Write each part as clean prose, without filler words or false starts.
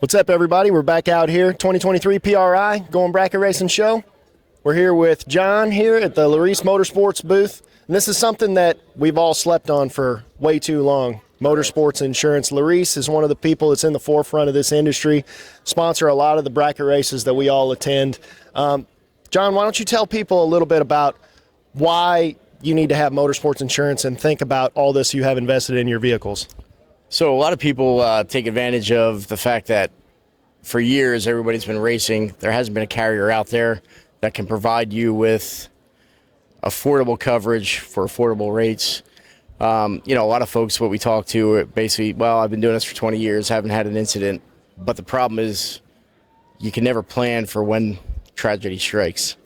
What's up, everybody? We're back out here, 2023 PRI, Going Bracket Racing Show. We're here with John here at the Laris Motorsports booth. And this is something that we've all slept on for way too long. Motorsports insurance. Laris is one of the people that's in the forefront of this industry, sponsor a lot of the bracket races that we all attend. John, why don't you tell people a little bit about why you need to have motorsports insurance and think about all this you have invested in your vehicles? So a lot of people take advantage of the fact that for years everybody's been racing. There hasn't been a carrier out there that can provide you with affordable coverage for affordable rates. A lot of folks, what we talk to, basically, well, I've been doing this for 20 years, haven't had an incident. But the problem is you can never plan for when tragedy strikes.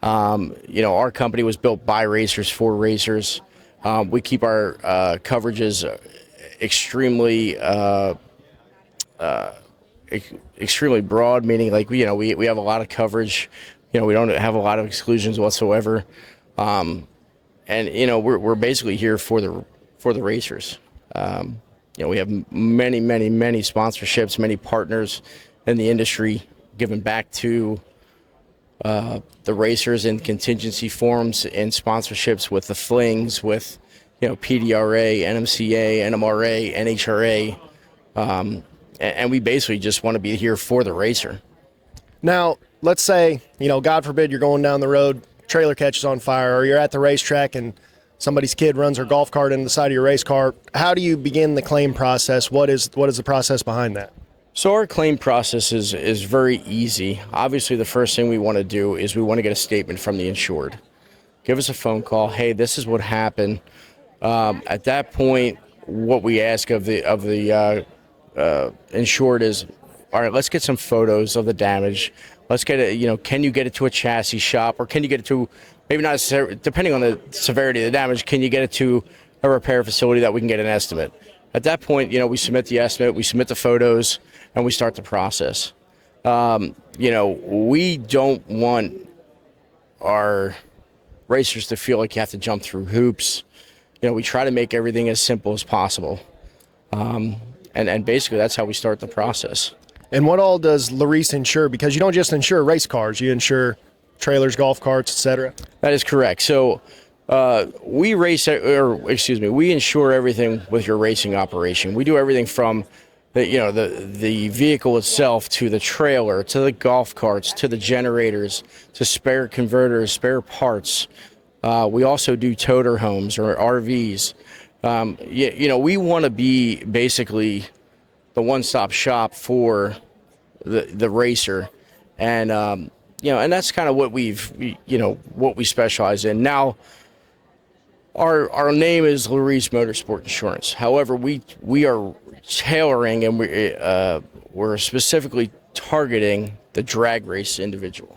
Our company was built by racers for racers. We keep our coverages extremely broad, meaning like we have a lot of coverage. We don't have a lot of exclusions whatsoever. We're basically here for the racers. We have many sponsorships, many partners in the industry giving back to the racers in contingency forms and sponsorships with the flings, with PDRA, NMCA, NMRA, NHRA, and we basically just want to be here for the racer. Now, let's say, God forbid you're going down the road, trailer catches on fire, or you're at the racetrack and somebody's kid runs their golf cart into the side of your race car. How do you begin the claim process? What is the process behind that? So our claim process is very easy. Obviously, the first thing we want to do is we want to get a statement from the insured. Give us a phone call. Hey, this is what happened. At that point, what we ask of the insured is, all right, let's get some photos of the damage. Let's get it, can you get it to a chassis shop, or can you get it to, maybe not necessarily, depending on the severity of the damage, can you get it to a repair facility that we can get an estimate? At that point, we submit the estimate, we submit the photos, and we start the process. We don't want our racers to feel like you have to jump through hoops. We try to make everything as simple as possible. And basically that's how we start the process. And what all does Laris insure? Because you don't just insure race cars, you insure trailers, golf carts, etc. That is correct. So we insure everything with your racing operation. We do everything from the vehicle itself to the trailer, to the golf carts, to the generators, to spare converters, spare parts. We also do toter homes or RVs. We want to be basically the one-stop shop for the racer, and and that's kind of what we specialize in. Now, our name is Laris Motorsport Insurance. However, we are tailoring and we're specifically targeting the drag race individual.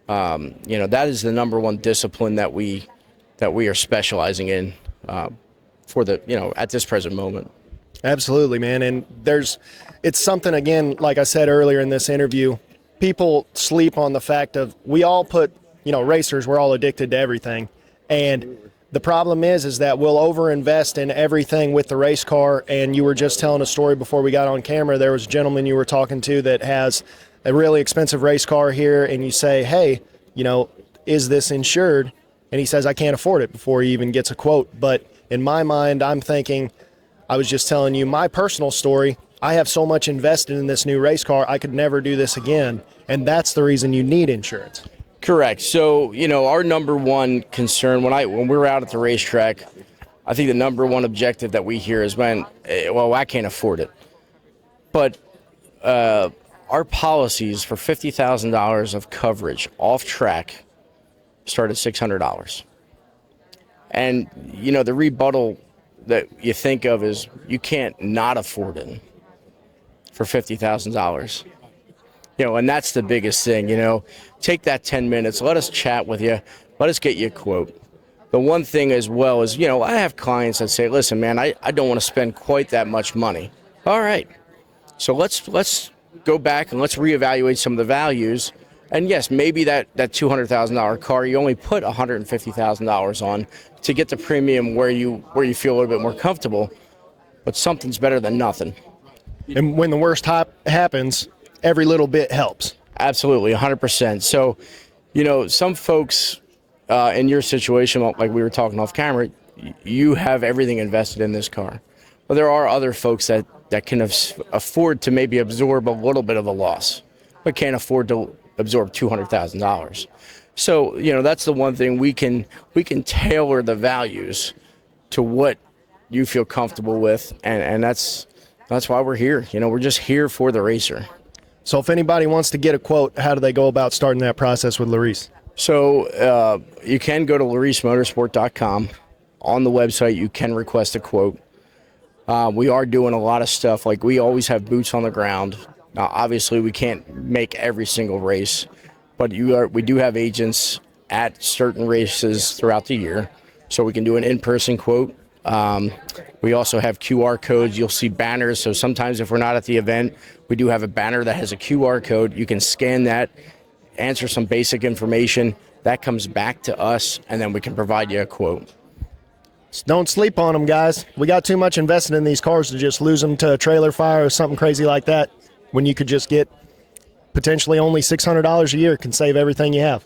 That is the number one discipline that we are specializing in for at this present moment. Absolutely, man. And it's something, again, like I said earlier in this interview, people sleep on the fact of, we all put, racers, we're all addicted to everything. And the problem is that we'll overinvest in everything with the race car. And you were just telling a story before we got on camera. There was a gentleman you were talking to that has a really expensive race car here, and you say, hey, is this insured? And he says, I can't afford it, before he even gets a quote. But in my mind, I'm thinking, I was just telling you my personal story. I have so much invested in this new race car, I could never do this again. And that's the reason you need insurance. Correct. So, our number one concern when we're out at the racetrack, I think the number one objective that we hear is I can't afford it. But our policies for $50,000 of coverage off track start at $600. And, the rebuttal that you think of is you can't not afford it for $50,000. And that's the biggest thing, Take that 10 minutes, let us chat with you, let us get you a quote. The one thing as well is, I have clients that say, listen, man, I don't want to spend quite that much money. All right. So let's go back and let's reevaluate some of the values. And yes, maybe that $200,000 car, you only put $150,000 on to get the premium where you feel a little bit more comfortable, but something's better than nothing. And when the worst happens, every little bit helps. Absolutely, 100%. So, some folks in your situation, like we were talking off camera, you have everything invested in this car. But there are other folks that can afford to maybe absorb a little bit of a loss, but can't afford to absorb $200,000. So, that's the one thing we can tailor the values to what you feel comfortable with, and that's why we're here. We're just here for the racer. So if anybody wants to get a quote, how do they go about starting that process with Laris? So you can go to larismotorsport.com. On the website, you can request a quote. We are doing a lot of stuff. Like, we always have boots on the ground. Now, obviously, we can't make every single race, but we do have agents at certain races throughout the year, so we can do an in-person quote. We also have QR codes. You'll see banners. So sometimes if we're not at the event, we do have a banner that has a QR code. You can scan that, answer some basic information. That comes back to us, and then we can provide you a quote. Don't sleep on them, guys. We got too much invested in these cars to just lose them to a trailer fire or something crazy like that, when you could just get potentially only $600 a year can save everything you have.